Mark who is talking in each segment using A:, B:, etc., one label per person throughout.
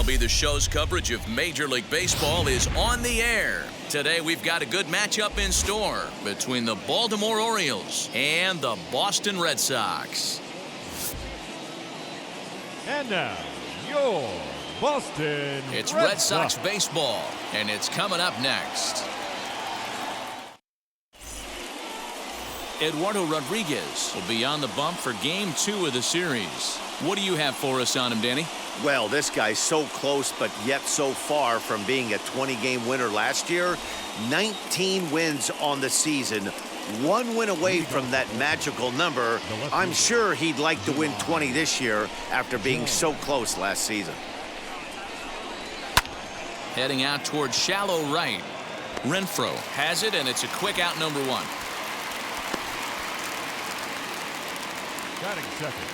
A: MLB The Show's coverage of Major League Baseball is on the air. Today we've got a good matchup in store between the Baltimore Orioles and the Boston Red Sox.
B: And now, your Boston
A: It's Red Sox baseball, and it's coming up next. Eduardo Rodriguez will be on the bump for Game 2 of the series. What do you have for us on him, Danny?
C: Well, this guy's so close, but yet so far from being a 20-game winner last year. 19 wins on the season. One win away from that magical number. I'm sure he'd like to win 20 this year after being so close last season.
A: Heading out towards shallow right. Renfroe has it, and it's a quick out, number one.
B: Batting second,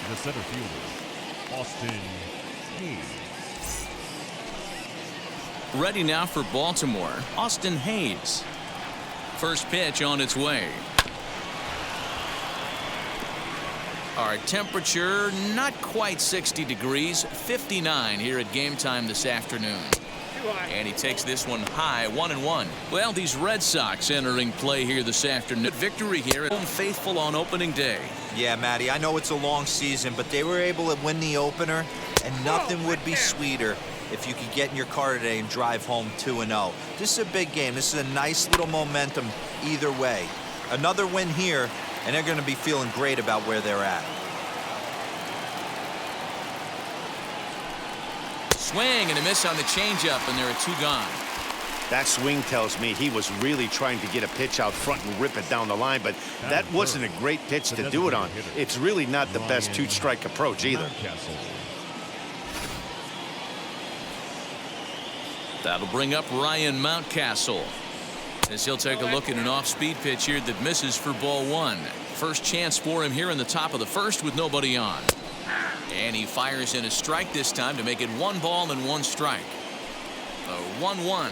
B: the center fielder, Austin Hayes.
A: Ready now for Baltimore, Austin Hayes. First pitch on its way. Our temperature not quite 60 degrees, 59 here at game time this afternoon. And he takes this one high, 1-1. Well, these Red Sox entering play here this afternoon. Victory here at home, faithful on opening day.
D: Yeah, Matty, I know it's a long season, but they were able to win the opener, and nothing would be sweeter if you could get in your car today and drive home 2-0. This is a big game. This is a nice little momentum either way. Another win here, and they're going to be feeling great about where they're at.
A: Swing and a miss on the changeup, and there are two gone.
C: That swing tells me he was really trying to get a pitch out front and rip it down the line, but that wasn't a great pitch to do it on. It's really not the best two-strike approach either.
A: That'll bring up Ryan Mountcastle, as he'll take a look at an off-speed pitch here that misses for ball one. First chance for him here in the top of the first with nobody on. And he fires in a strike this time to make it 1 ball and 1 strike. The 1-1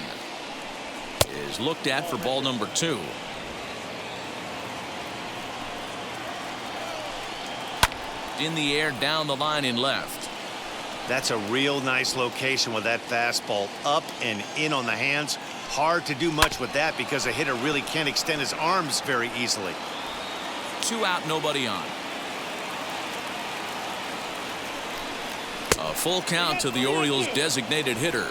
A: is looked at for ball number 2. In the air, down the line in left.
C: That's a real nice location with that fastball up and in on the hands. Hard to do much with that because a hitter really can't extend his arms very easily.
A: 2 out, nobody on. A full count to the Orioles' designated hitter.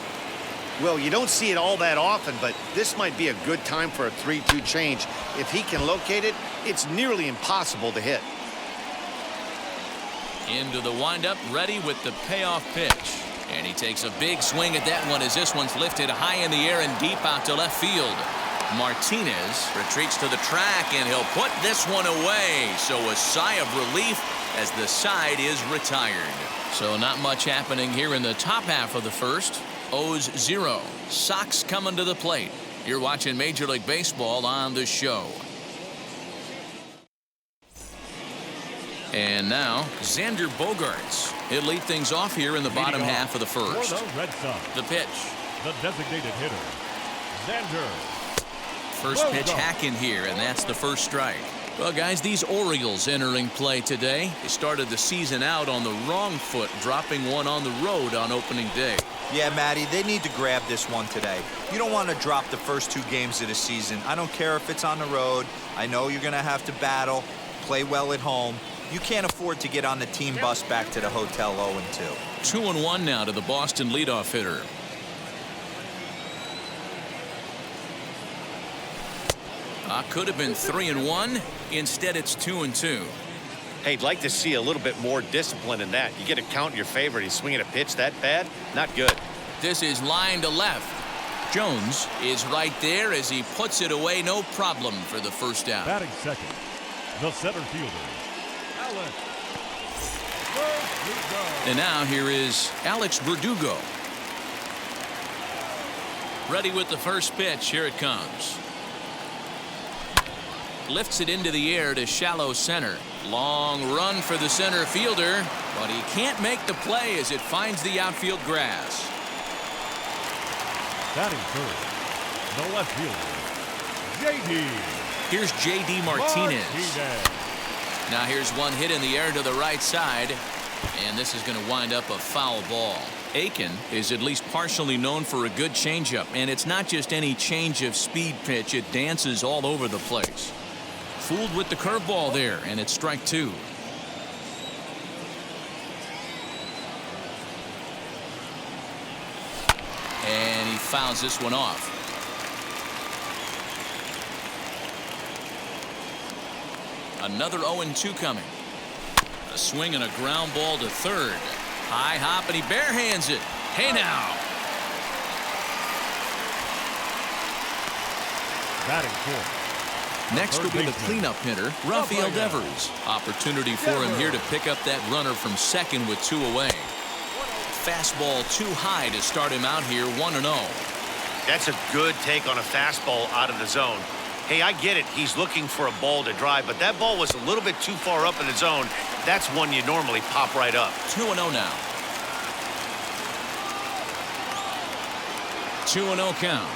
C: Well, you don't see it all that often, but this might be a good time for a 3-2 change. If he can locate it, it's nearly impossible to hit.
A: Into the windup, ready with the payoff pitch. And he takes a big swing at that one as this one's lifted high in the air and deep out to left field. Martinez retreats to the track, and he'll put this one away. So a sigh of relief as the side is retired. So not much happening here in the top half of the first. O's 0. Sox coming to the plate. You're watching Major League Baseball on the show. And now Xander Bogaerts. He'll lead things off here in the bottom half of the first. The pitch.
B: The designated hitter, Xander.
A: First pitch hacking here, and that's the first strike. Well, guys, these Orioles entering play today. They started the season out on the wrong foot, dropping one on the road on opening day.
D: Yeah, Matty, they need to grab this one today. You don't want to drop the first 2 games of the season. I don't care if it's on the road. I know you're going to have to battle, play well at home. You can't afford to get on the team bus back to the hotel 0-2.
A: 2-1 now to the Boston leadoff hitter. Could have been 3-1. Instead, it's 2-2.
C: Hey, I'd like to see a little bit more discipline in that. You get a count in your favor, and he's swinging a pitch that bad? Not good.
A: This is line to left. Jones is right there as he puts it away. No problem for the first out.
B: Batting second, the center fielder, Alex Verdugo.
A: And now here is Alex Verdugo. Ready with the first pitch. Here it comes. Lifts it into the air to shallow center. Long run for the center fielder, but he can't make the play as it finds the outfield grass.
B: Batting third, the left fielder, J.D.
A: Here's J.D. Martinez. Now here's one hit in the air to the right side, and this is going to wind up a foul ball. Aiken is at least partially known for a good changeup, and it's not just any change of speed pitch. It dances all over the place. Fooled with the curveball there, and it's strike two. And he fouls this one off. Another 0-2 coming. A swing and a ground ball to third. High hop, and he barehands it. Hey now.
B: Batting fourth.
A: Next will be the cleanup hitter, Rafael Devers. Opportunity for him here to pick up that runner from second with 2 away. Fastball too high to start him out here, 1-0.
C: That's a good take on a fastball out of the zone. Hey, I get it. He's looking for a ball to drive, but that ball was a little bit too far up in the zone. That's one you normally pop right up.
A: 2-0 now. 2-0 count.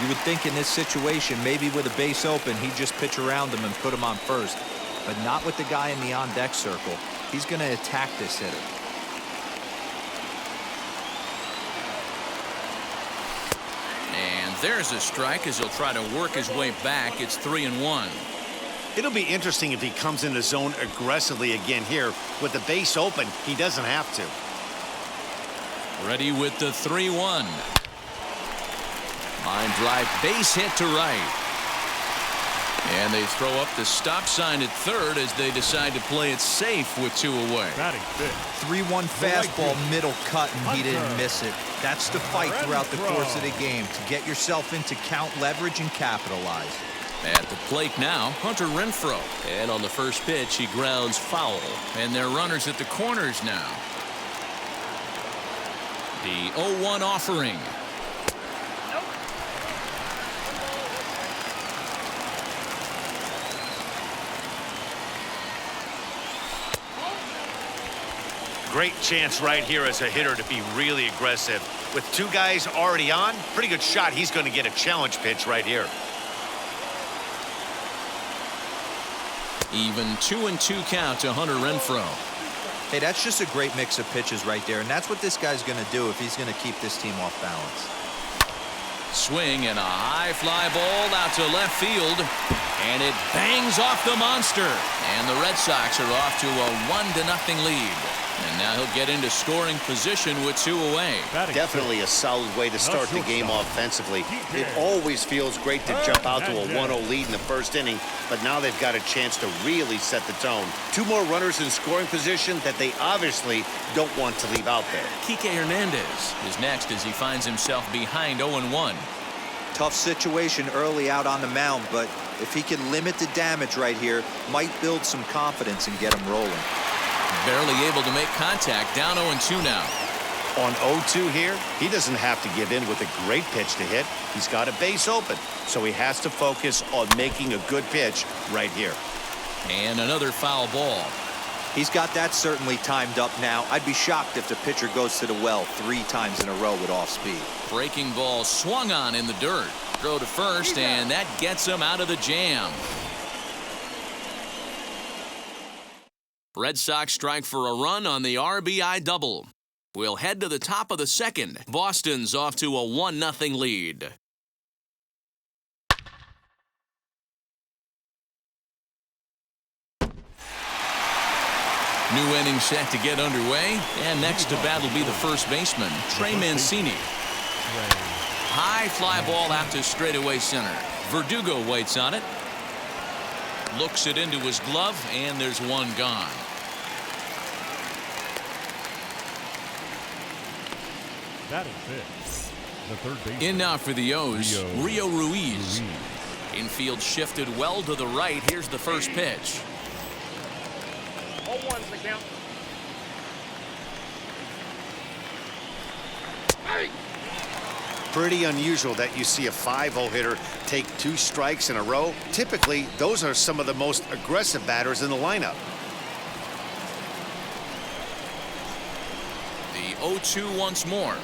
D: You would think in this situation, maybe with a base open, he'd just pitch around him and put him on first. But not with the guy in the on-deck circle. He's going to attack this hitter.
A: And there's a strike as he'll try to work his way back. It's 3-1.
C: It'll be interesting if he comes in the zone aggressively again here. With the base open, he doesn't have to.
A: Ready with the 3-1. Line drive, base hit to right. And they throw up the stop sign at third as they decide to play it safe with 2 away.
B: Batting fifth.
D: 3-1 fastball, middle cut, and he didn't miss it. That's the fight throughout the course of the game, to get yourself into count leverage and capitalize.
A: At the plate now, Hunter Renfroe. And on the first pitch, he grounds foul. And they're runners at the corners now. The 0-1 offering.
C: Great chance right here as a hitter to be really aggressive. With 2 guys already on, pretty good shot. He's going to get a challenge pitch right here.
A: Even 2-2 count to Hunter Renfroe.
D: Hey, that's just a great mix of pitches right there, and that's what this guy's going to do if he's going to keep this team off balance.
A: Swing and a high fly ball out to left field. And it bangs off the monster. And the Red Sox are off to a 1-0 lead. And now he'll get into scoring position with 2 away.
C: Definitely a solid way to start the game offensively. It always feels great to jump out to a 1-0 lead in the first inning, but now they've got a chance to really set the tone. 2 more runners in scoring position that they obviously don't want to leave out there.
A: Kike Hernandez is next as he finds himself behind 0-1.
D: Tough situation early out on the mound, but if he can limit the damage right here, might build some confidence and get him rolling.
A: Barely able to make contact, down 0-2 now.
C: On 0-2 here, he doesn't have to give in with a great pitch to hit. He's got a base open, so he has to focus on making a good pitch right here.
A: And another foul ball.
D: He's got that certainly timed up now. I'd be shocked if the pitcher goes to the well 3 times in a row with off speed.
A: Breaking ball swung on in the dirt. Throw to first, and that gets him out of the jam. Red Sox strike for a run on the RBI double. We'll head to the top of the second. Boston's off to a 1-0 lead. New inning set to get underway, and next to bat will be the first baseman, Trey Mancini. High fly ball out to straightaway center. Verdugo waits on it. Looks it into his glove, and there's one gone.
B: Batting fifth. The third baseman.
A: In now for the O's, Rio Ruiz. Infield shifted well to the right. Here's the first pitch.
E: 0-1's the count.
C: Pretty unusual that you see a 5-0 hitter take 2 strikes in a row. Typically, those are some of the most aggressive batters in the lineup.
A: The 0-2 once more.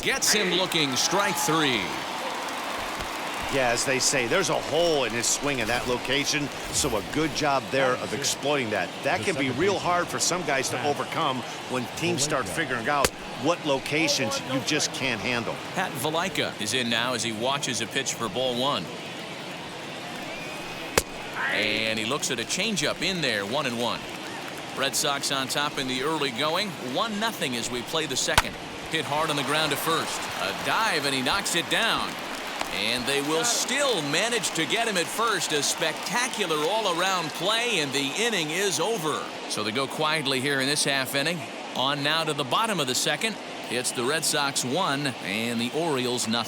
A: Gets him looking, strike 3.
C: Yeah, as they say, there's a hole in his swing in that location, so a good job there of exploiting that. That can be real hard for some guys to overcome when teams start figuring out what locations you just can't handle.
A: Pat Valaika is in now as he watches a pitch for ball one. And he looks at a changeup in there, 1-1. Red Sox on top in the early going, 1-0 as we play the second. Hit hard on the ground to first. A dive, and he knocks it down. And they will still manage to get him at first. A spectacular all-around play, and the inning is over. So they go quietly here in this half inning. On now to the bottom of the second. It's the Red Sox 1 and the Orioles 0.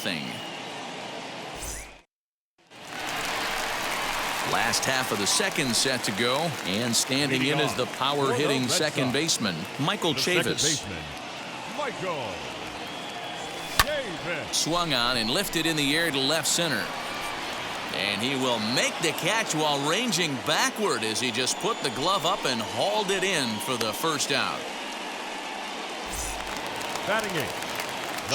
A: Last half of the second set to go, and standing in is the power-hitting second baseman, Michael Chavis. Swung on and lifted in the air to left center. And he will make the catch while ranging backward as he just put the glove up and hauled it in for the first out.
B: Batting eight.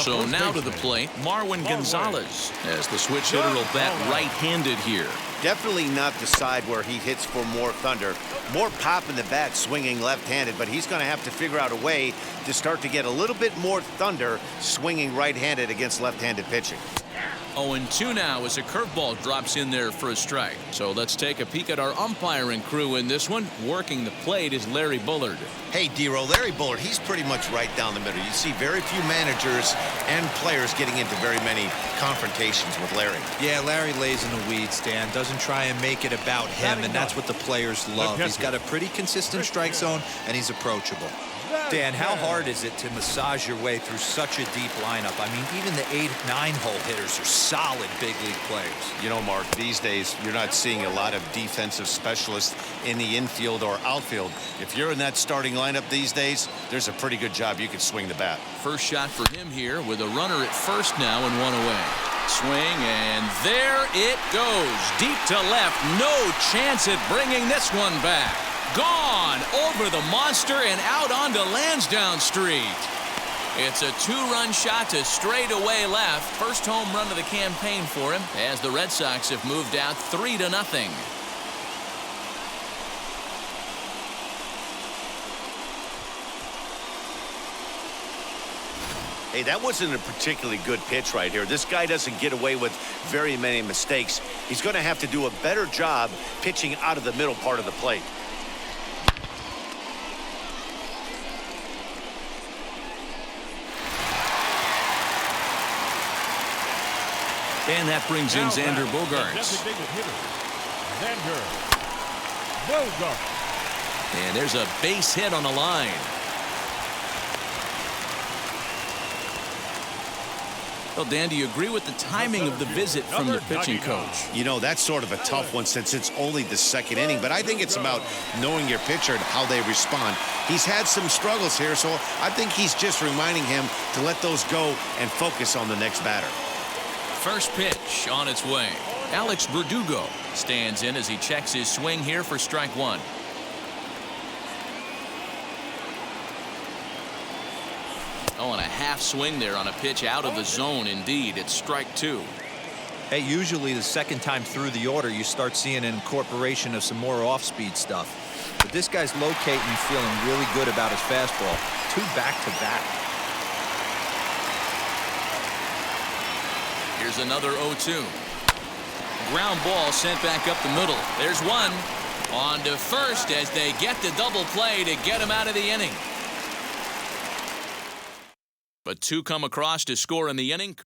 A: So now to the plate, Marwin Gonzalez, as the switch hitter will bat right-handed here.
C: Definitely not the side where he hits for more thunder. More pop in the bat swinging left-handed, but he's going to have to figure out a way to start to get a little bit more thunder swinging right-handed against left-handed pitching.
A: 0-2 now as a curveball drops in there for a strike. So let's take a peek at our umpiring crew in this one. Working the plate is Larry Bullard.
C: Hey, D-Roll, Larry Bullard, he's pretty much right down the middle. You see very few managers and players getting into very many confrontations with Larry.
D: Yeah, Larry lays in the weeds, Dan. Doesn't try and make it about him, and that's what the players love. He's got a pretty consistent strike zone, and he's approachable. Dan, how hard is it to massage your way through such a deep lineup? I mean, even the 8-9 hole hitters are solid big league players.
C: You know, Mark, these days you're not seeing a lot of defensive specialists in the infield or outfield. If you're in that starting lineup these days, there's a pretty good job you can swing the bat.
A: First shot for him here with a runner at first now and one away. Swing, and there it goes. Deep to left. No chance at bringing this one back. Gone over the monster and out onto Lansdowne Street. It's a two-run shot to straightaway left. First home run of the campaign for him as the Red Sox have moved out 3-0.
C: Hey, that wasn't a particularly good pitch right here. This guy doesn't get away with very many mistakes. He's going to have to do a better job pitching out of the middle part of the plate.
A: And that brings in Xander Bogaerts. And there's a base hit on the line. Well, Dan, do you agree with the timing of the visit from the pitching coach?
C: You know, that's sort of a tough one since it's only the second inning, but I think it's about knowing your pitcher and how they respond. He's had some struggles here, so I think he's just reminding him to let those go and focus on the next batter.
A: First pitch on its way. Alex Verdugo stands in as he checks his swing here for strike one. Oh, and a half swing there on a pitch out of the zone. Indeed, it's strike two.
D: Hey, usually the second time through the order, you start seeing an incorporation of some more off-speed stuff. But this guy's locating and feeling really good about his fastball. Two back-to-back.
A: Here's another 0-2. Ground ball sent back up the middle. There's one. On to first as they get the double play to get him out of the inning. But two come across to score in the inning.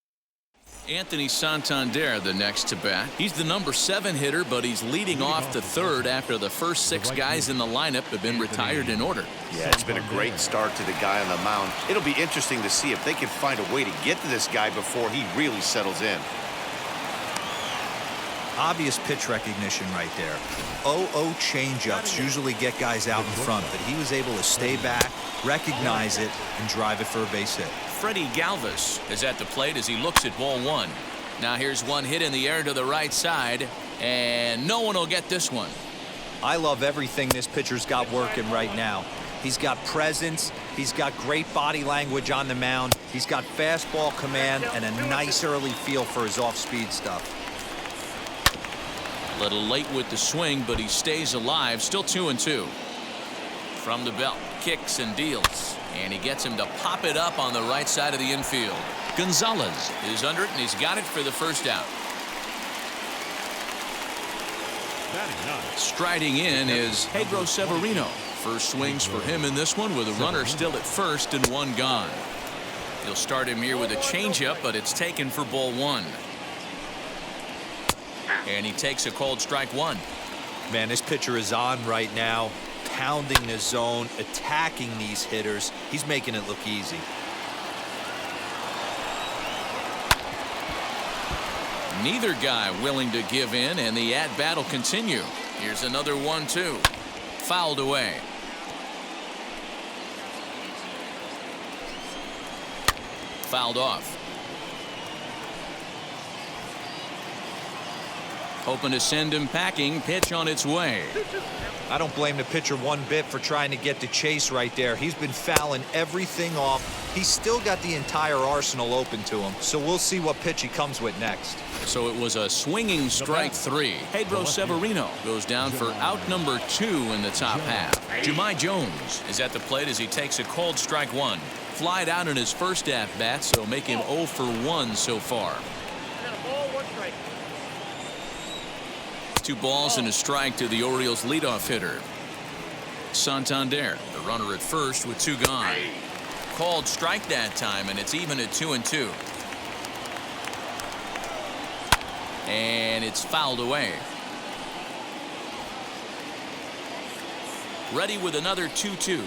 A: Anthony Santander the next to bat. He's the number 7 hitter, but he's leading off the third after the first 6 guys in the lineup have been retired in order.
C: Yeah, it's been a great start to the guy on the mound. It'll be interesting to see if they can find a way to get to this guy before he really settles in.
D: Obvious pitch recognition right there. 0-0 changeups usually get guys out in front, but he was able to stay back, recognize it, and drive it for a base hit.
A: Freddie Galvis is at the plate as he looks at ball one. Now here's one hit in the air to the right side, and no one will get this one.
D: I love everything this pitcher's got working right now. He's got presence, he's got great body language on the mound, he's got fastball command and a nice early feel for his off-speed stuff.
A: Little late with the swing, but he stays alive. Still 2-2. From the belt, kicks and deals, and he gets him to pop it up on the right side of the infield. Gonzalez is under it, and he's got it for the first out. Striding in is Pedro Severino. First swings for him in this one with a runner still at first and one gone. He'll start him here with a changeup, but it's taken for ball one. And he takes a called strike one.
D: Man, this pitcher is on right now, pounding the zone, attacking these hitters. He's making it look easy.
A: Neither guy willing to give in, and the at-bat will continue. Here's another 1-2. Fouled away. Fouled off. Hoping to send him packing. Pitch on its way.
D: I don't blame the pitcher one bit for trying to get the chase right there. He's been fouling everything off. He's still got the entire arsenal open to him, so we'll see what pitch he comes with next.
A: So it was a swinging strike three. Pedro Severino goes down for out number 2 in the top half. Jahmai Jones is at the plate as he takes a called strike one. Flied out in his first at-bat, so make him 0 for 1 so far. 2 balls and a strike to the Orioles leadoff hitter. Santander, the runner at first with 2 gone. Called strike that time, and it's even at 2-2. And it's fouled away. Ready with another 2-2.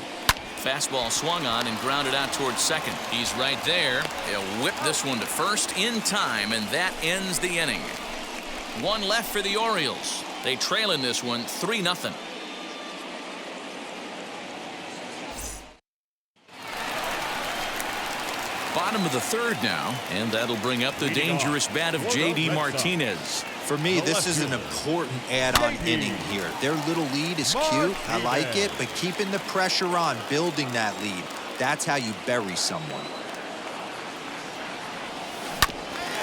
A: Fastball swung on and grounded out towards second. He's right there. He'll whip this one to first in time, and that ends the inning. 1 left for the Orioles. They trail in this one 3-0. Bottom of the third now, and that'll bring up the dangerous bat of J.D. Martinez.
D: For me, this is an important add-on inning here. Their little lead is cute. I like it, but keeping the pressure on, building that lead, that's how you bury someone.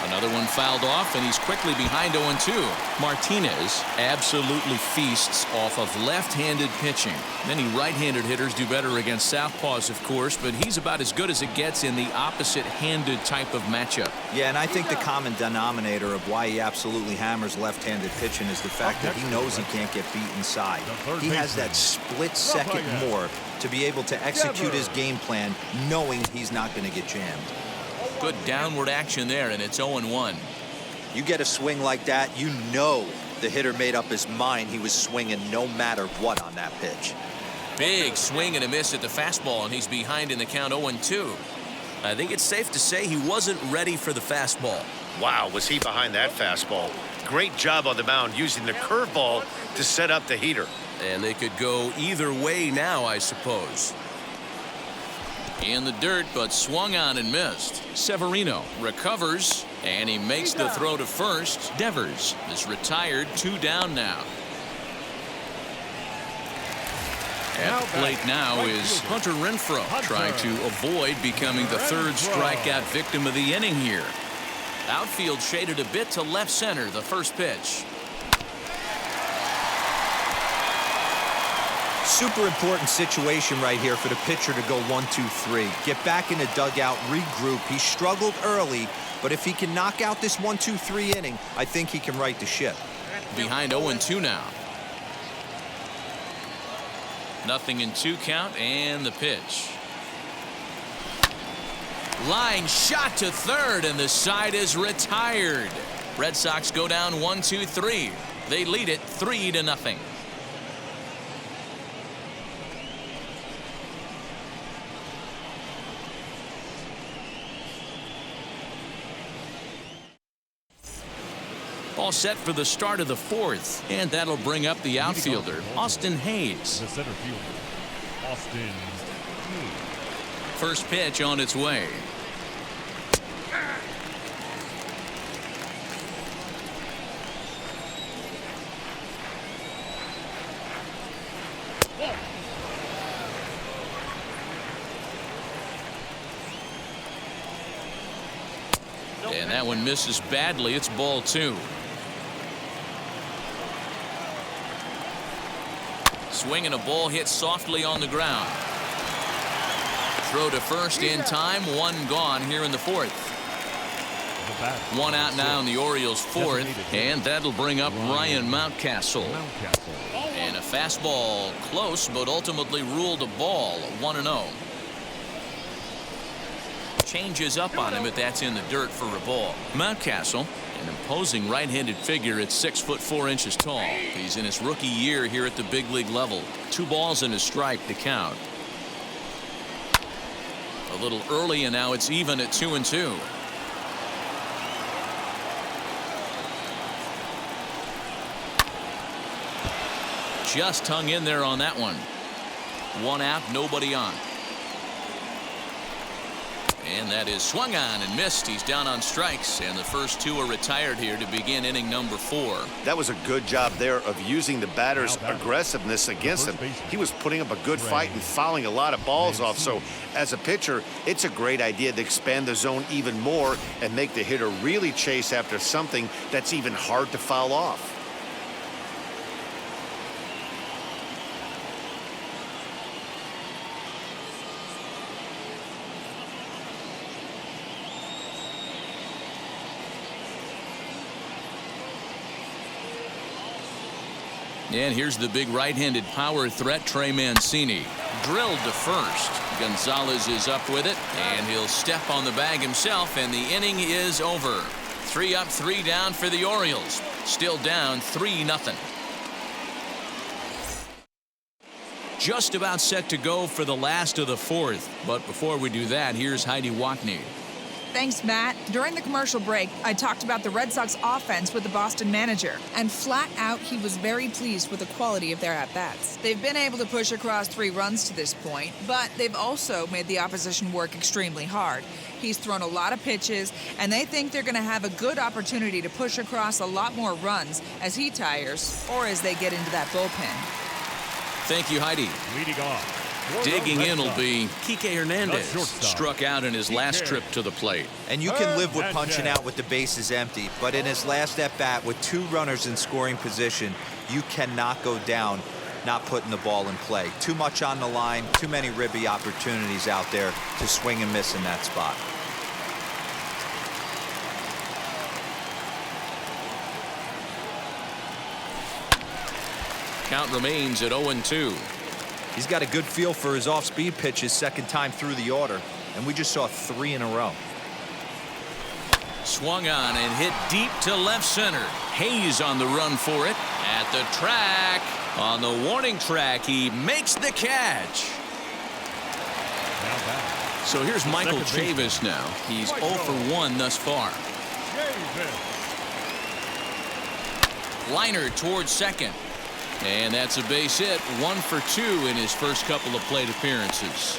A: Another one fouled off, and he's quickly behind 0-2. Martinez absolutely feasts off of left-handed pitching. Many right-handed hitters do better against southpaws, of course, but he's about as good as it gets in the opposite-handed type of matchup.
D: Yeah, and I think the common denominator of why he absolutely hammers left-handed pitching is the fact that he knows he can't get beat inside. He has that split second more to be able to execute his game plan knowing he's not going to get jammed.
A: Good downward action there, and it's 0-1.
D: You get a swing like that, you know the hitter made up his mind he was swinging no matter what on that pitch.
A: Big swing and a miss at the fastball, and he's behind in the count 0-2. I think it's safe to say he wasn't ready for the fastball.
C: Wow, was he behind that fastball. Great job on the mound using the curveball to set up the heater.
A: And they could go either way now, I suppose. In the dirt, but swung on and missed. Severino recovers, and he makes the throw to first. Devers is retired, 2 down now. At the plate now is Hunter Renfroe, trying to avoid becoming the 3rd strikeout victim of the inning here. Outfield shaded a bit to left center, the first pitch.
D: Super important situation right here for the pitcher to go 1-2-3. Get back in the dugout, regroup. He struggled early, but if he can knock out this 1-2-3 inning, I think he can right the ship.
A: Behind 0-2 now. 0-2 count, and the pitch. Line shot to third, and the side is retired. Red Sox go down 1-2-3. They lead it 3-0. All set for the start of the 4th, and that'll bring up the outfielder, Austin Hayes.
B: The center fielder, Austin Hayes.
A: First pitch on its way. And that one misses badly. It's ball 2. swing and a ball hit softly on the ground. Throw to first in time. One gone here in the fourth. One out now in the Orioles' fourth, and that'll bring up Ryan Mountcastle. And a fastball close, but ultimately ruled a ball. 1-0. Changes up on him, but that's in the dirt for a ball. Mountcastle, an imposing right-handed figure at 6'4" tall. He's in his rookie year here at the big league level. 2 balls and a strike to count. A little early, and now it's even at 2-2. Just hung in there on that one. 1 out, nobody on. And that is swung on and missed. He's down on strikes, and the first 2 are retired here to begin inning number 4.
C: That was a good job there of using the batter's aggressiveness against him. He was putting up a good fight and fouling a lot of balls off. So as a pitcher, it's a great idea to expand the zone even more and make the hitter really chase after something that's even hard to foul off.
A: And here's the big right-handed power threat, Trey Mancini. Drilled to first. Gonzalez is up with it, and he'll step on the bag himself, and the inning is over. 3 up, 3 down for the Orioles. Still down 3-0. Just about set to go for the last of the fourth. But before we do that, here's Heidi Watney.
E: Thanks, Matt. During the commercial break, I talked about the Red Sox offense with the Boston manager, and flat out, he was very pleased with the quality of their at-bats. They've been able to push across 3 runs to this point, but they've also made the opposition work extremely hard. He's thrown a lot of pitches, and they think they're going to have a good opportunity to push across a lot more runs as he tires or as they get into that bullpen.
A: Thank you, Heidi.
B: Leading off.
A: Digging in will be Kike Hernandez. Struck out in his last trip to the plate.
D: And you can live with punching out with the bases empty, but in his last at-bat with 2 runners in scoring position, you cannot go down not putting the ball in play. Too much on the line, too many ribby opportunities out there to swing and miss in that spot.
A: Count remains at 0-2.
D: He's got a good feel for his off-speed pitches second time through the order, and we just saw 3 in a row.
A: Swung on and hit deep to left center. Hayes on the run for it. At the track. On the warning track, he makes the catch. So here's Michael Chavis now. He's 0 for 1 thus far. Liner towards second. And that's a base hit. 1 for 2 in his first couple of plate appearances.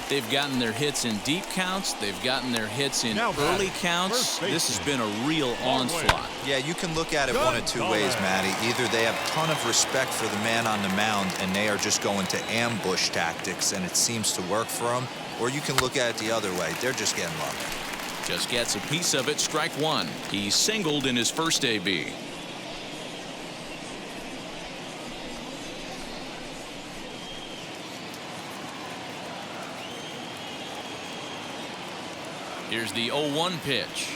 A: They've gotten their hits in deep counts. They've gotten their hits in early counts. This has been a real onslaught.
D: Yeah, you can look at it one of 2 ways, Matty. Either they have a ton of respect for the man on the mound and they are just going to ambush tactics and it seems to work for them, or you can look at it the other way. They're just getting lucky.
A: Just gets a piece of it. Strike 1. He singled in his first AB. Here's the 0-1 pitch.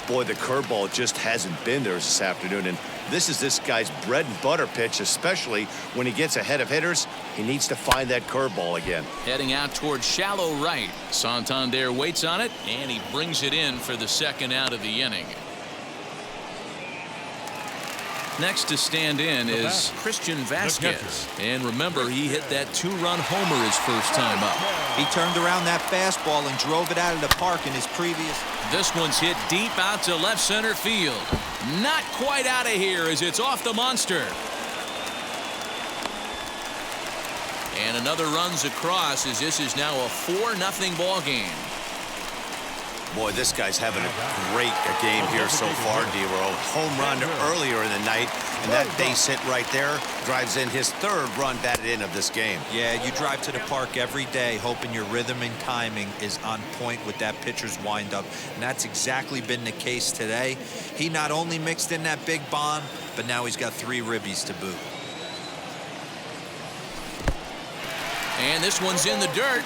C: Boy, the curveball just hasn't been there this afternoon, and this is this guy's bread and butter pitch, especially when he gets ahead of hitters. He needs to find that curveball again.
A: Heading out towards shallow right. Santander waits on it, and he brings it in for the second out of the inning. Next to stand in is Christian Vasquez. And remember, he hit that 2-run homer his first time up.
D: He turned around that fastball and drove it out of the park in his previous.
A: This one's hit deep out to left center field. Not quite out of here as it's off the monster. And another runs across as this is now a 4-0 ball game.
C: Boy, this guy's having a great game here so far, D-Row. Home run earlier in the night, And that base hit right there drives in his third run batted in of this game.
D: Yeah, you drive to the park every day hoping your rhythm and timing is on point with that pitcher's windup, and that's exactly been the case today. He not only mixed in that big bomb, but now he's got 3 ribbies to boot.
A: And this one's in the dirt.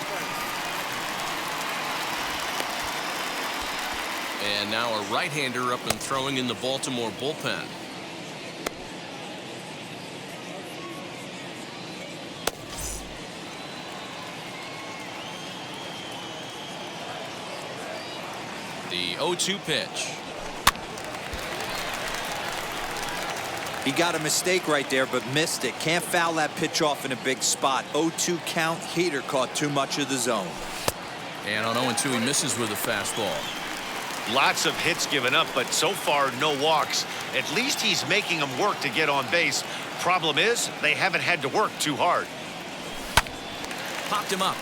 A: And now a right-hander up and throwing in the Baltimore bullpen. The 0-2 pitch.
D: He got a mistake right there, but missed it. Can't foul that pitch off in a big spot. 0-2 count. Heater caught too much of the zone.
A: And on 0-2, he misses with a fastball.
C: Lots of hits given up, but so far no walks. At least he's making them work to get on base. Problem is, they haven't had to work too hard.
A: Popped him up.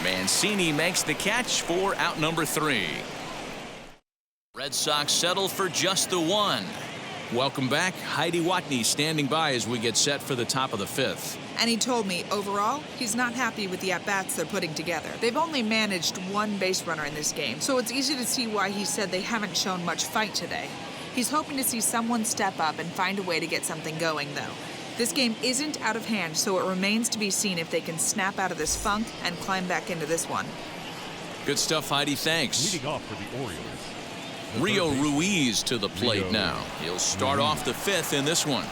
A: Mancini makes the catch for out number 3. Red Sox settle for just the 1. Welcome back. Heidi Watney standing by as we get set for the top of the 5th.
E: And he told me, overall, he's not happy with the at-bats they're putting together. They've only managed 1 base runner in this game, so it's easy to see why he said they haven't shown much fight today. He's hoping to see someone step up and find a way to get something going, though. This game isn't out of hand, so it remains to be seen if they can snap out of this funk and climb back into this one.
A: Good stuff, Heidi. Thanks.
B: Leading off for the Orioles,
A: Rio Ruiz to the plate now. He'll start off the 5th in this one.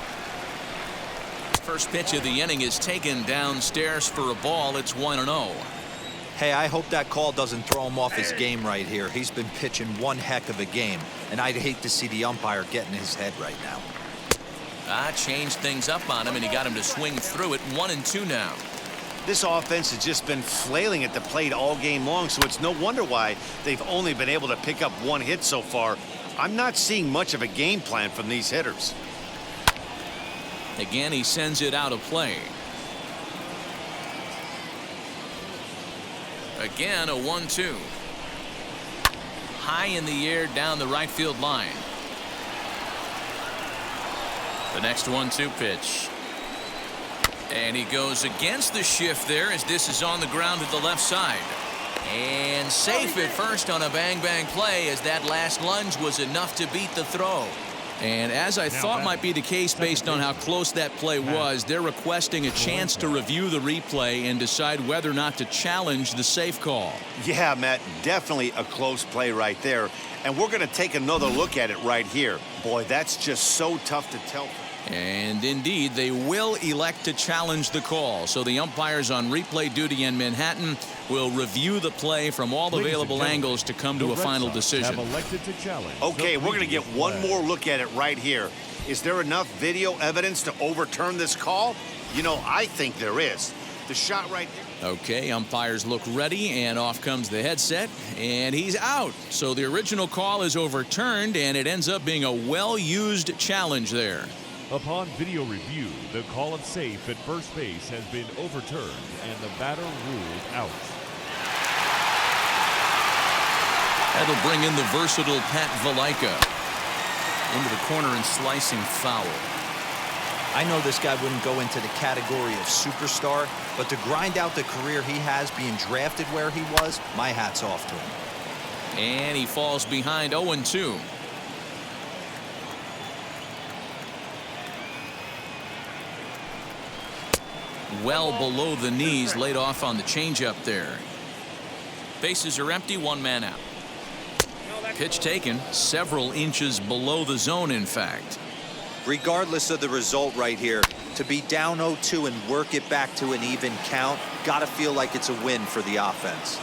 A: First pitch of the inning is taken downstairs for a ball. It's 1-0.
D: Hey, I hope that call doesn't throw him off his game right here. He's been pitching one heck of a game, and I'd hate to see the umpire get in his head right now.
A: Changed things up on him, and he got him to swing through it. 1-2 now.
C: This offense has just been flailing at the plate all game long, so it's no wonder why they've only been able to pick up 1 hit so far. I'm not seeing much of a game plan from these hitters.
A: Again, he sends it out of play. Again, a 1-2. High in the air down the right field line. The next 1-2 pitch. And he goes against the shift there as this is on the ground to the left side. And safe at first on a bang-bang play as that last lunge was enough to beat the throw. And as I thought might be the case based on how close that play was, they're requesting a chance to review the replay and decide whether or not to challenge the safe call.
C: Yeah, Matt, definitely a close play right there. And we're going to take another look at it right here. Boy, that's just so tough to tell.
A: And indeed, they will elect to challenge the call. So the umpires on replay duty in Manhattan will review the play from all available angles to come to a final decision.
C: Okay, we're going to get one more look at it right here. Is there enough video evidence to overturn this call? You know, I think there is. The shot right there.
A: Okay, umpires look ready, and off comes the headset, and he's out. So the original call is overturned, and it ends up being a well-used challenge there.
B: Upon video review, the call of safe at first base has been overturned and the batter ruled out.
A: That'll bring in the versatile Pat Valaika into the corner and slicing foul.
D: I know this guy wouldn't go into the category of superstar, but to grind out the career he has being drafted where he was, my hat's off to him.
A: And he falls behind 0-2. Well below the knees, laid off on the changeup there. Bases are empty, 1 man out. Pitch taken several inches below the zone, in fact.
D: Regardless of the result right here, to be down 0-2 and work it back to an even count, gotta feel like it's a win for the offense.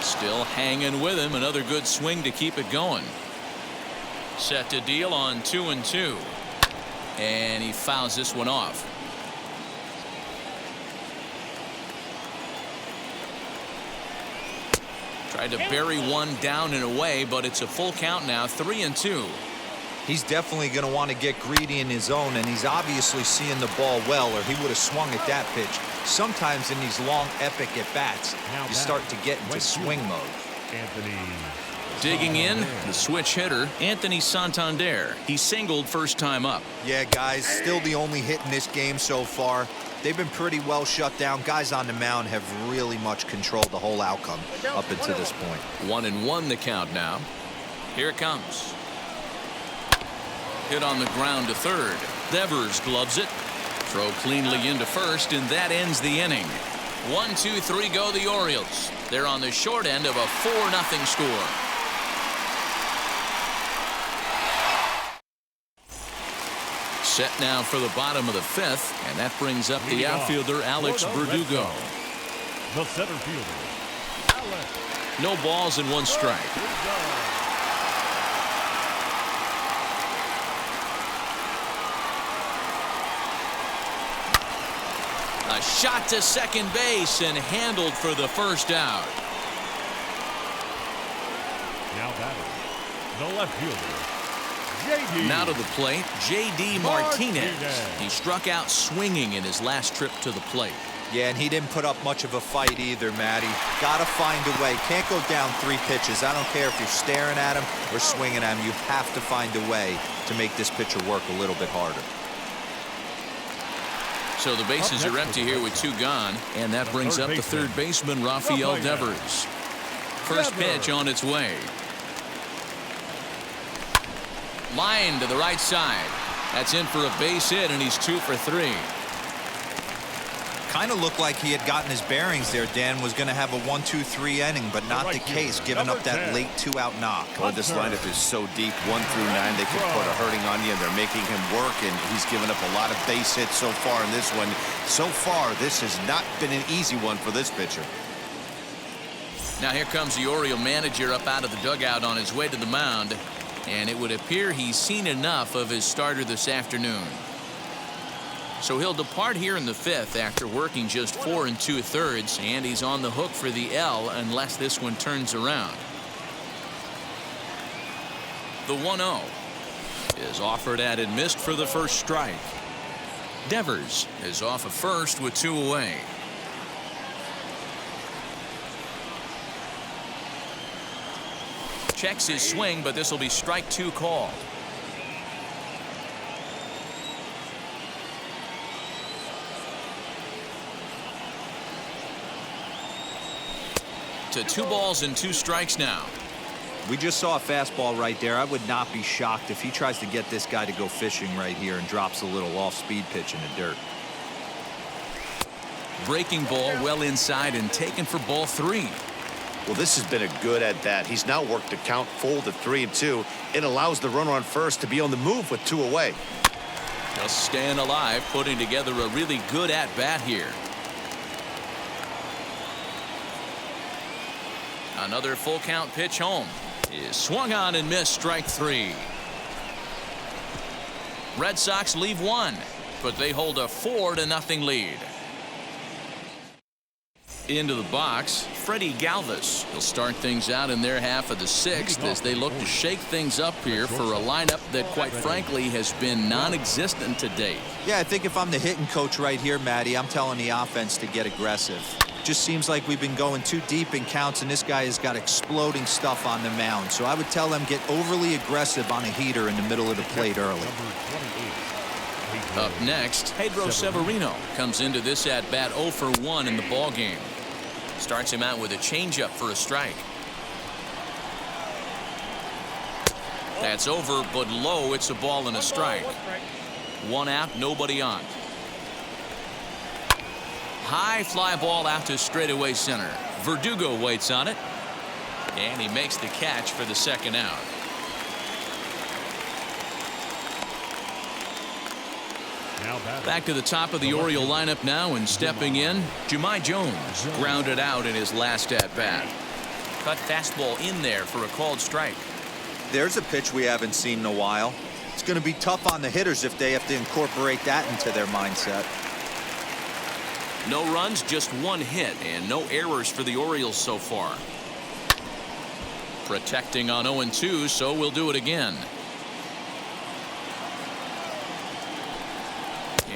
A: Still hanging with him. Another good swing to keep it going. Set to deal on 2-2. And he fouls this one off. Tried to bury one down and away, but it's a full count now, 3-2.
D: He's definitely going to want to get greedy in his zone, and he's obviously seeing the ball well, or he would have swung at that pitch. Sometimes in these long, epic at-bats, you start to get into swing mode.
B: Anthony
A: Digging in, the switch hitter, Anthony Santander. He singled first time up.
D: Yeah, guys, still the only hit in this game so far. They've been pretty well shut down. Guys on the mound have really much controlled the whole outcome up until this point.
A: 1-1 the count now. Here it comes. Hit on the ground to third. Devers gloves it. Throw cleanly into first, and that ends the inning. 1-2-3 go the Orioles. They're on the short end of a 4-0 score. Set now for the bottom of the fifth, and that brings up the outfielder Alex Verdugo.
B: The center fielder, Alex.
A: No balls and 1 strike. A shot to second base and handled for the first out.
B: Now batting, the left fielder, J.D.
A: Now to the plate, J.D. Martinez. He struck out swinging in his last trip to the plate.
D: Yeah, and he didn't put up much of a fight either, Matty. Got to find a way. Can't go down 3 pitches. I don't care if you're staring at him or swinging at him. You have to find a way to make this pitcher work a little bit harder.
A: So the bases are empty here with 2 gone, and that brings up the third baseman, Rafael Devers. First pitch on its way. Line to the right side. That's in for a base hit, and he's 2 for 3.
D: Kind of looked like he had gotten his bearings there. Dan was going to have a 1-2-3 inning, but not the case, giving up that late 2-out knock.
C: Oh, this lineup is so deep, 1 through 9. They can put a hurting on you, and they're making him work, and he's given up a lot of base hits so far in this one. So far, this has not been an easy one for this pitcher.
A: Now here comes the Oriole manager up out of the dugout on his way to the mound, and it would appear he's seen enough of his starter this afternoon. So he'll depart here in the 5th after working just 4 2/3, and he's on the hook for the L unless this one turns around. The 1-0 is offered at and missed for the first strike. Devers is off of first with 2 away. Checks his swing, but this will be strike 2 called. To 2 balls and 2 strikes now.
D: We just saw a fastball right there. I would not be shocked if he tries to get this guy to go fishing right here and drops a little off-speed pitch in the dirt.
A: Breaking ball well inside and taken for ball 3.
C: Well, this has been a good at-bat. He's now worked the count full to 3-2. It allows the runner on first to be on the move with 2 away.
A: Just staying alive, putting together a really good at-bat here. Another full count pitch home is swung on and missed, strike 3. Red Sox leave 1, but they hold a 4-0 lead. Into the box, Freddie Galvis. He'll start things out in their half of the 6th as they look to shake things up here for a lineup that, quite frankly, has been non-existent to date.
D: Yeah, I think if I'm the hitting coach right here, Matty, I'm telling the offense to get aggressive. Just seems like we've been going too deep in counts, and this guy has got exploding stuff on the mound. So I would tell them get overly aggressive on a heater in the middle of the plate early.
A: Up next, Pedro Severino comes into this at-bat 0 for 1 in the ballgame. Starts him out with a changeup for a strike. That's over, but low. It's a ball and a strike. 1 out, nobody on. High fly ball out to straightaway center. Verdugo waits on it, and he makes the catch for the 2nd out. Back to the top of the Oriole lineup now, and stepping in, Jahmai Jones grounded out in his last at-bat. Cut fastball in there for a called strike.
D: There's a pitch we haven't seen in a while. It's going to be tough on the hitters if they have to incorporate that into their mindset.
A: No runs, just 1 hit, and no errors for the Orioles so far. Protecting on 0-2, so we'll do it again.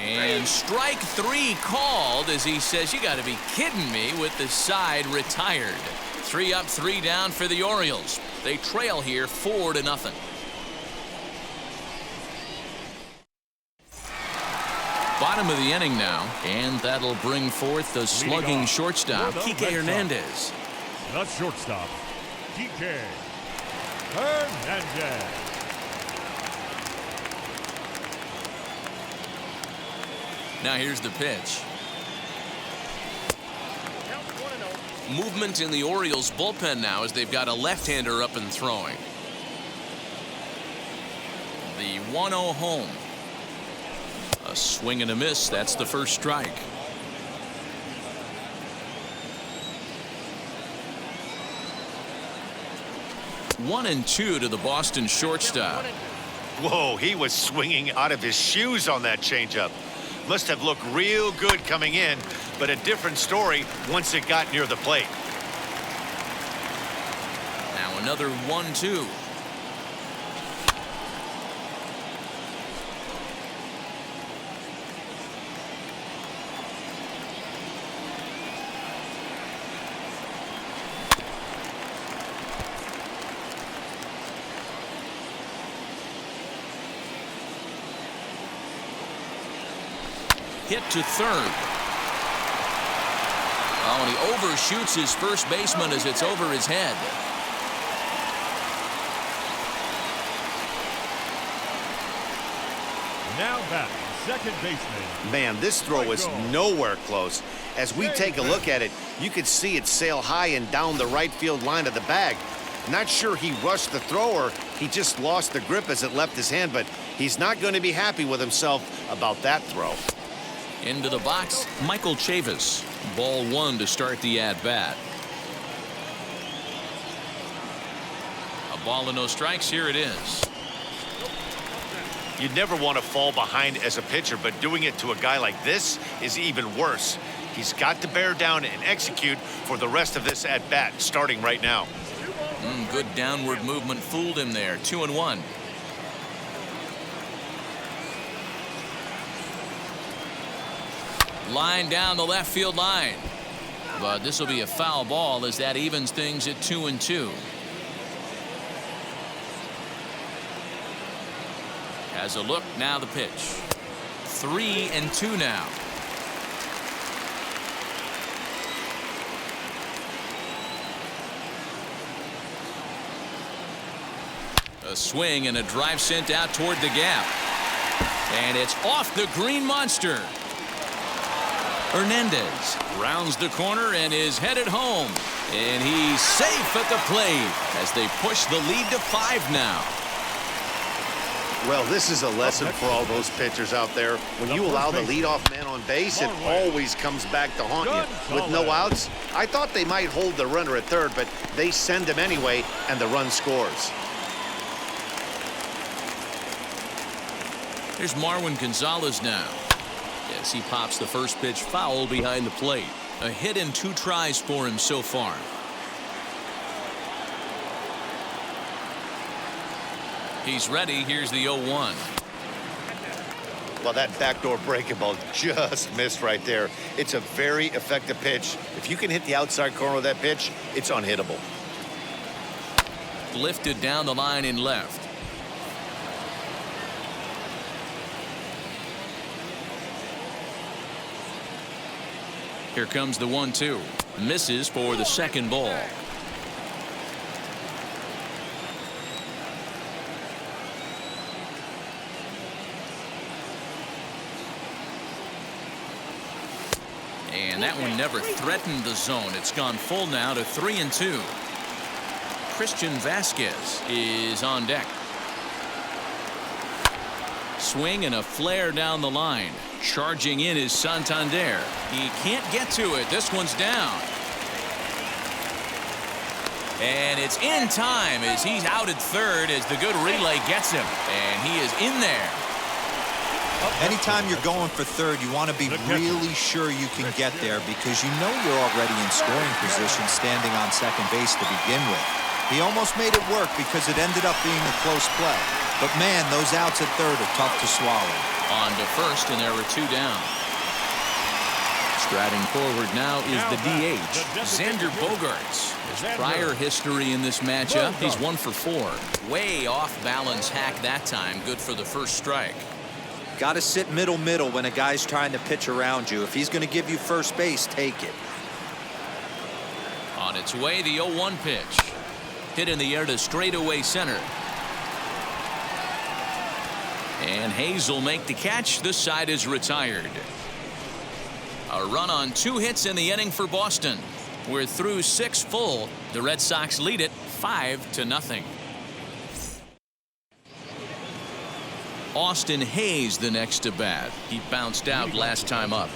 A: And strike 3 called as he says, "You got to be kidding me," with the side retired. 3 up, 3 down for the Orioles. They trail here 4-0. Bottom of the inning now, and that'll bring forth the slugging shortstop, Kike Hernandez.
B: The shortstop, Kike Hernandez.
A: Now here's the pitch. Movement in the Orioles bullpen now as they've got a left-hander up and throwing. The 1-0 home. A swing and a miss. That's the first strike. One and two to the Boston shortstop.
C: Whoa, he was swinging out of his shoes on that changeup. Must have looked real good coming in, but a different story once it got near the plate.
A: Now another 1-2. Hit to third. Oh, and he overshoots his first baseman as it's over his head.
B: Now batting, second baseman.
C: Man, this throw is nowhere close. As we take a look at it, you can see it sail high and down the right field line of the bag. Not sure he rushed the throw or he just lost the grip as it left his hand, but he's not going to be happy with himself about that throw.
A: Into the box, Michael Chavis. Ball one to start the at-bat. A ball and no strikes. Here it is.
C: You'd never want to fall behind as a pitcher, but doing it to a guy like this is even worse. He's got to bear down and execute for the rest of this at-bat, starting right now.
A: Good downward movement fooled him there. 2-1. Line down the left field line. But this will be a foul ball as that evens things at 2-2. Has a look, now the pitch. 3-2 now. A swing and a drive sent out toward the gap. And it's off the green monster. Hernandez rounds the corner and is headed home. And he's safe at the plate as they push the lead to 5 now.
C: Well, this is a lesson for all those pitchers out there. When you allow the leadoff man on base, it always comes back to haunt you. With no outs, I thought they might hold the runner at third, but they send him anyway, and the run scores.
A: Here's Marwin Gonzalez now. Yes, he pops the first pitch foul behind the plate. A hit in 2 tries for him so far. He's ready. Here's the 0-1.
C: Well, that backdoor breaking ball just missed right there. It's a very effective pitch. If you can hit the outside corner of that pitch, it's unhittable.
A: Lifted down the line in left. Here comes the 1-2. Misses for the second ball. And that one never threatened the zone. It's gone full now to 3-2. Christian Vasquez is on deck. Swing and a flare down the line. Charging in is Santander. He can't get to it. This one's down. And it's in time as he's out at third as the good relay gets him. And he is in there.
D: Anytime you're going for third, you want to be really sure you can get there because you know you're already in scoring position standing on second base to begin with. He almost made it work because it ended up being a close play. But man, those outs at third are tough to swallow.
A: On to first, and there were 2 down. Striding forward now is the DH, Xander Bogaerts. His prior history in this matchup, he's 1 for 4. Way off balance hack that time. Good for the first strike.
D: Got to sit middle when a guy's trying to pitch around you. If he's going to give you first base, take it.
A: On its way, the 0-1 pitch. Hit in the air to straightaway center. And Hayes will make the catch. This side is retired. A run on 2 hits in the inning for Boston. We're through 6 full. The Red Sox lead it 5-0. Austin Hayes the next to bat. He bounced out last time up.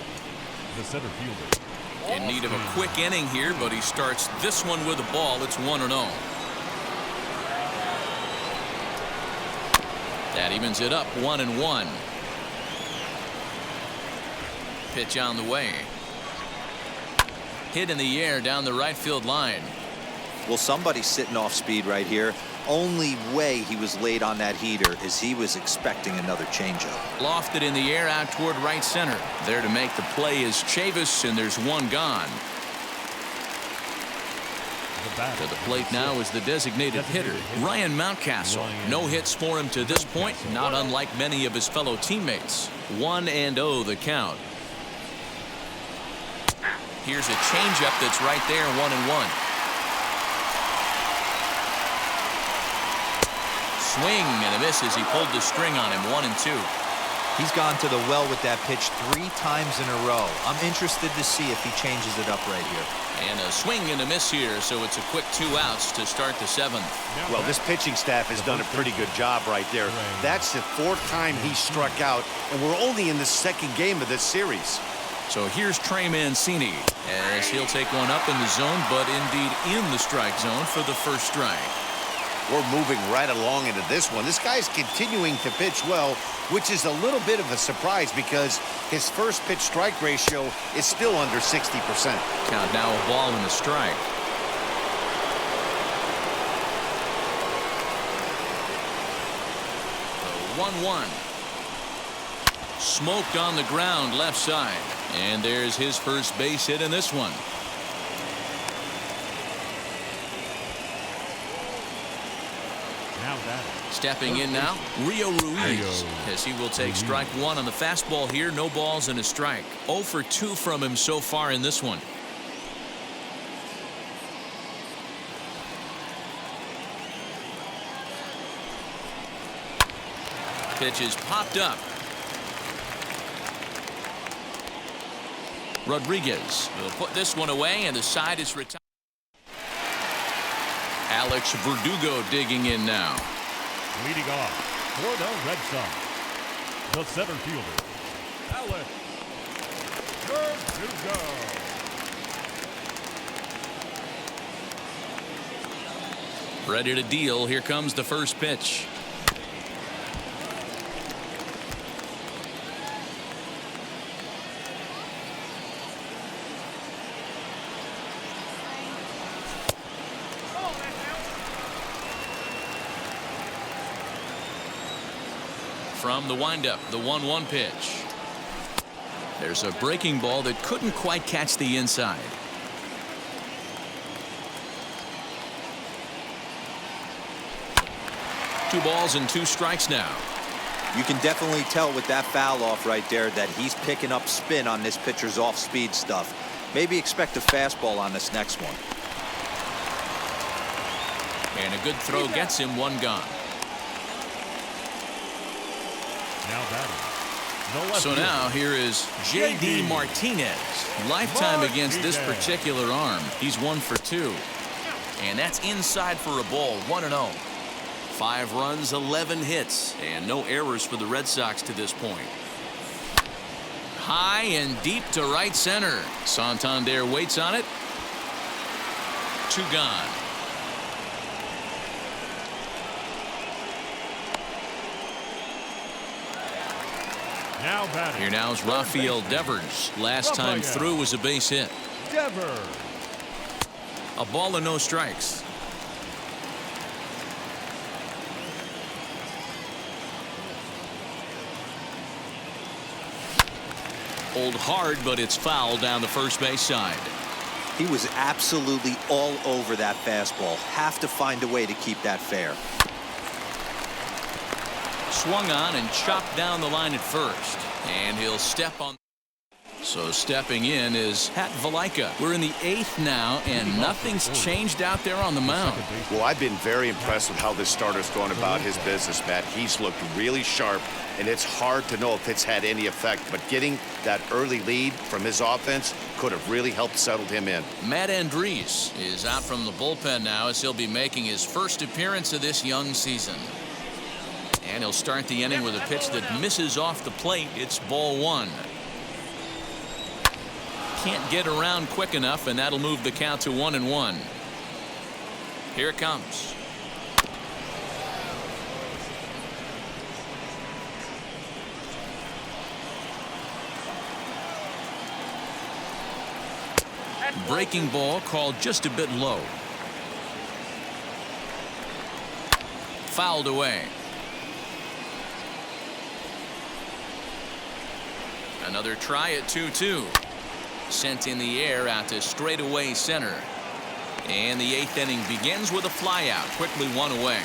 B: The center fielder.
A: In need of a quick inning here, but he starts this one with a ball. It's 1-0. That evens it up 1-1. Pitch on the way. Hit in the air down the right field line.
D: Well, somebody's sitting off speed right here. Only way he was late on that heater is he was expecting another changeup.
A: Lofted in the air out toward right center. There to make the play is Chavis, and there's one gone. To the plate now is the designated hitter, Ryan Mountcastle. No hits for him to this point, not unlike many of his fellow teammates. 1-0 the count. Here's a changeup that's right there, 1-1. Swing and a miss as he pulled the string on him, 1-2.
D: He's gone to the well with that pitch 3 times in a row. I'm interested to see if he changes it up right here.
A: And a swing and a miss here, so it's a quick 2 outs to start the 7th.
C: Well, this pitching staff has done a pretty good job right there. That's the 4th time he struck out, and we're only in the 2nd game of this series.
A: So here's Trey Mancini as he'll take one up in the zone, but indeed in the strike zone for the first strike.
C: We're moving right along into this one. This guy's continuing to pitch well, which is a little bit of a surprise because his first pitch strike ratio is still under 60%.
A: Count now a ball and a strike. The 1-1. Smoked on the ground left side. And there's his first base hit in this one. Stepping in now, Rio Ruiz, as he will take strike 1 on the fastball here. No balls and a strike. 0 for 2 from him so far in this one. Pitch is popped up. Rodriguez will put this one away, and the side is retired. Alex Verdugo digging in now.
B: Leading off for the Red Sox, the center fielder, Alex Verdugo.
A: Ready to deal. Here comes the first pitch. From the windup, the 1-1 pitch. There's a breaking ball that couldn't quite catch the inside. Two balls and 2 strikes now.
D: You can definitely tell with that foul off right there that he's picking up spin on this pitcher's off-speed stuff. Maybe expect a fastball on this next one.
A: And a good throw gets him 1 gone. So now here is J.D. Martinez. Lifetime against this particular arm. He's 1 for 2. And that's inside for a ball, 1-0. 5 runs, 11 hits, and no errors for the Red Sox to this point. High and deep to right center. Santander waits on it. 2 gone. Here now is Rafael Devers. Last time through was a base hit. A ball and no strikes. Pulled hard, but it's fouled down the first base side.
D: He was absolutely all over that fastball. Have to find a way to keep that fair.
A: Swung on and chopped down the line at first. And he'll step on. So stepping in is Pat Valaika. We're in the 8th now, and nothing's changed out there on the mound.
C: Well, I've been very impressed with how this starter's going about his business, Matt. He's looked really sharp, and it's hard to know if it's had any effect. But getting that early lead from his offense could have really helped settle him in.
A: Matt Andriese is out from the bullpen now as he'll be making his first appearance of this young season. And he'll start the inning with a pitch that misses off the plate. It's ball 1. Can't get around quick enough, and that'll move the count to 1-1. Here it comes. Breaking ball called just a bit low. Fouled away. Another try at 2-2. Sent in the air out to straightaway center. And the 8th inning begins with a flyout. Quickly one away.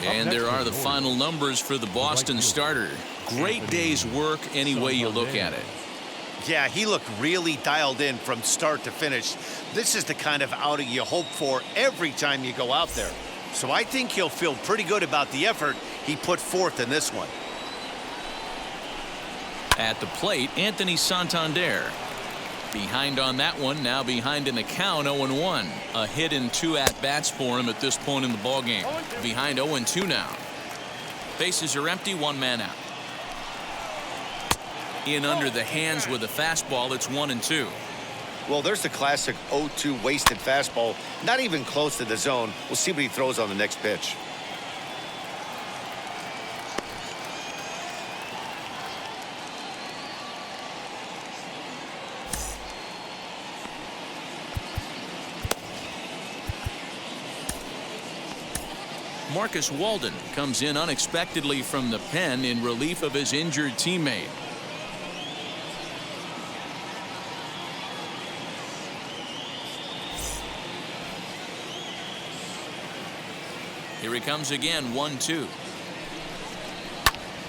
A: And there are the final numbers for the Boston starter. Great day's work any way you look at it.
C: Yeah, he looked really dialed in from start to finish. This is the kind of outing you hope for every time you go out there. So I think he'll feel pretty good about the effort he put forth in this one.
A: At the plate, Anthony Santander. Behind on that one, now behind in the count, 0-1. A hit and 2 at-bats for him at this point in the ballgame. Behind 0-2 now. Bases are empty, 1 man out. In under the hands with a fastball, it's 1-2.
C: Well, there's the classic 0-2 wasted fastball. Not even close to the zone. We'll see what he throws on the next pitch.
A: Marcus Walden comes in unexpectedly from the pen in relief of his injured teammate. Here he comes again, 1-2.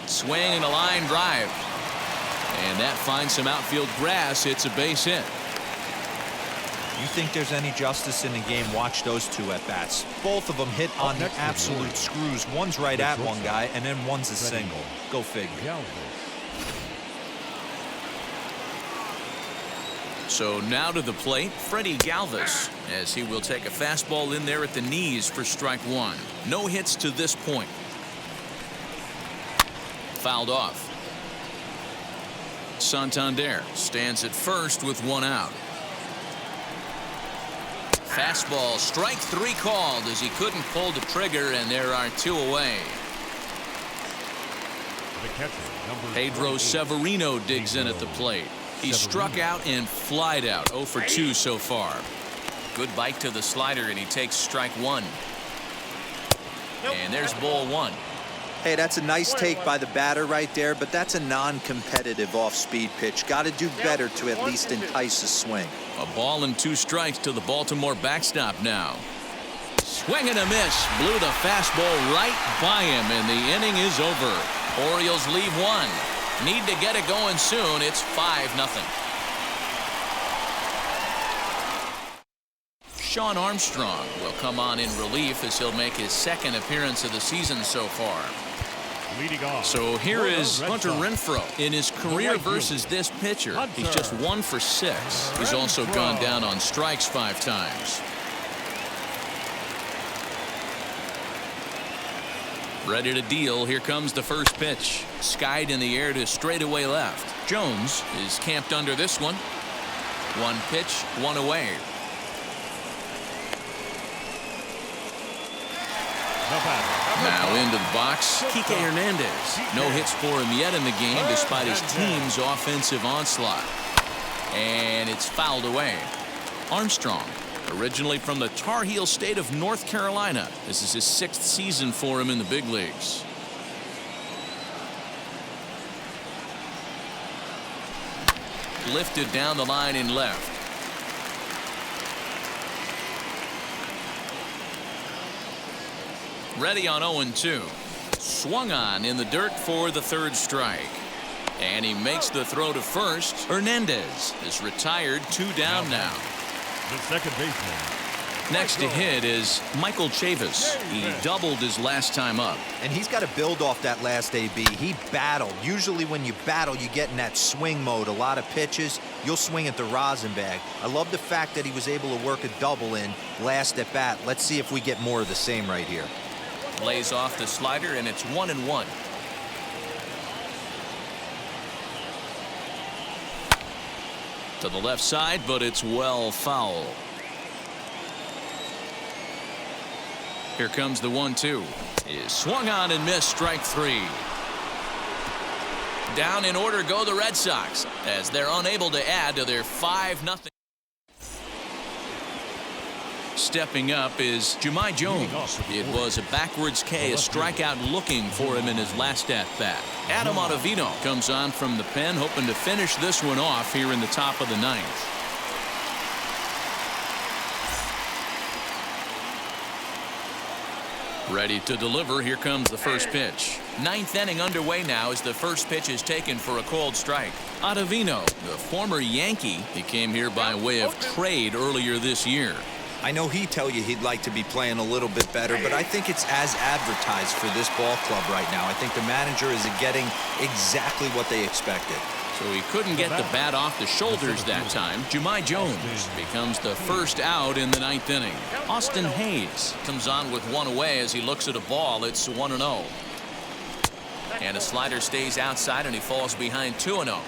A: Swing and a line drive. And that finds some outfield grass. It's a base hit.
D: You think there's any justice in the game? Watch those 2 at-bats. Both of them hit on the absolute screws. One's right at one guy, and then one's a single. Go figure.
A: So now to the plate, Freddie Galvis, as he will take a fastball in there at the knees for strike 1. No hits to this point. Fouled off. Santander stands at first with 1 out. Fastball, strike 3 called as he couldn't pull the trigger, and there are 2 away. Pedro Severino digs in at the plate. He struck out and flied out. 0 for 2 so far. Good bite to the slider, and he takes strike 1. And there's ball 1.
D: Hey, that's a nice take by the batter right there, but that's a non-competitive off-speed pitch. Got to do better to at least entice a swing.
A: A ball and 2 strikes to the Baltimore backstop now. Swing and a miss. Blew the fastball right by him, and the inning is over. Orioles leave 1. Need to get it going soon. It's 5-0. Shawn Armstrong will come on in relief as he'll make his 2nd appearance of the season so far. So here is Hunter Renfroe in his career versus this pitcher. He's just 1 for 6. He's also gone down on strikes 5 times. Ready to deal. Here comes the first pitch. Skied in the air to straightaway left. Jones is camped under this one. 1 pitch, 1 away. Now into the box, Kike Hernandez. No hits for him yet in the game despite his team's offensive onslaught. And it's fouled away. Armstrong, originally from the Tar Heel state of North Carolina. This is his 6th season for him in the big leagues. lifted down the line in left. Ready on 0-2. Swung on in the dirt for the third strike. And he makes the throw to first. Hernandez is retired, 2 down now.
B: The second baseman.
A: Next to hit is Michael Chavis. He doubled his last time up.
D: And he's got to build off that last AB. He battled. Usually when you battle, you get in that swing mode. A lot of pitches, you'll swing at the rosin bag. I love the fact that he was able to work a double in last at bat. Let's see if we get more of the same right here.
A: Lays off the slider, and it's 1-1. To the left side, but it's well foul. Here comes the 1-2. Is swung on and missed, strike 3. Down in order go the Red Sox as they're unable to add to their 5-0. Stepping up is Jahmai Jones. It was a backwards K, a strikeout looking for him in his last at-bat. Adam Ottavino comes on from the pen, hoping to finish this one off here in the top of the 9th. Ready to deliver. Here comes the first pitch. 9th inning underway now as the first pitch is taken for a called strike. Ottavino, the former Yankee, he came here by way of trade earlier this year.
D: I know he'd tell you he'd like to be playing a little bit better, but I think it's as advertised for this ball club right now. I think the manager is getting exactly what they expected.
A: So he couldn't get the bat off the shoulders that time. Jahmai Jones becomes the first out in the 9th inning. Austin Hayes comes on with one away as he looks at a ball. It's 1-0. And a slider stays outside and he falls behind 2-0.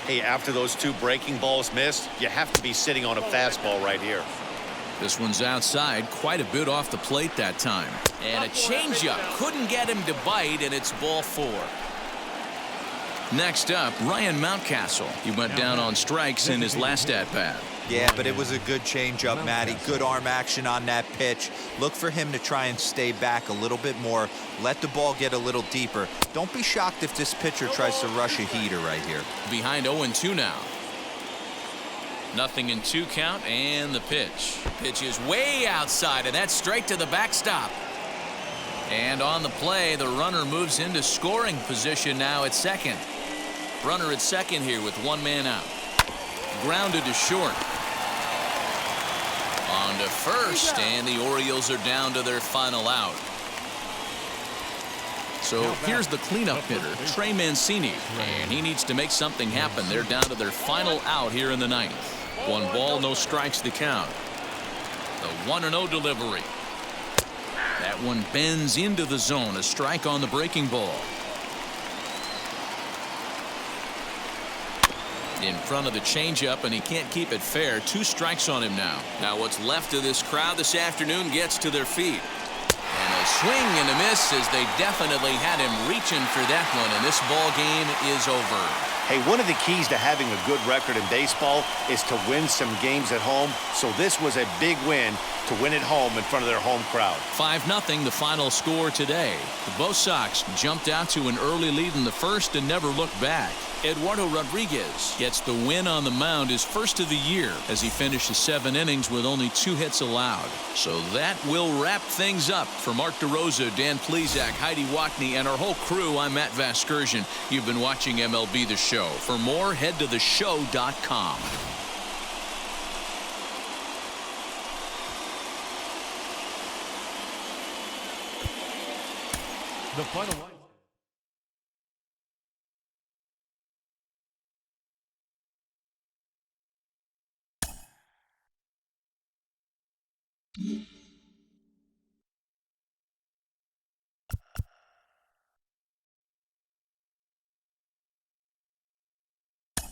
C: Hey, after those 2 breaking balls missed, you have to be sitting on a fastball right here.
A: This one's outside, quite a bit off the plate that time. And a changeup couldn't get him to bite, and it's ball 4. Next up, Ryan Mountcastle. He went down on strikes in his last at-bat.
D: Yeah, but it was a good changeup, Matty. Good arm action on that pitch. Look for him to try and stay back a little bit more. Let the ball get a little deeper. Don't be shocked if this pitcher tries to rush a heater right here.
A: Behind 0-2 now. Nothing in 2 count, and the pitch. Pitch is way outside, and that's straight to the backstop. And on the play, the runner moves into scoring position now at second. Runner at second here with 1 man out. Grounded to short. On to first, and the Orioles are down to their final out. So here's the cleanup hitter, Trey Mancini, and he needs to make something happen. They're down to their final out here in the 9th. 1 ball, no strikes to count. The 1-0 delivery. That one bends into the zone. A strike on the breaking ball. In front of the changeup, and he can't keep it fair. 2 strikes on him now. Now what's left of this crowd this afternoon gets to their feet. And a swing and a miss as they definitely had him reaching for that one, and this ball game is over.
C: Hey, one of the keys to having a good record in baseball is to win some games at home. So this was a big win to win at home in front of their home crowd.
A: 5-0 the final score today. Both Sox jumped out to an early lead in the first and never looked back. Eduardo Rodriguez gets the win on the mound, his first of the year, as he finishes 7 innings with only 2 hits allowed. So that will wrap things up. For Mark DeRosa, Dan Plesac, Heidi Watney, and our whole crew, I'm Matt Vasgersian. You've been watching MLB The Show. For more, head to theshow.com.
B: The final line.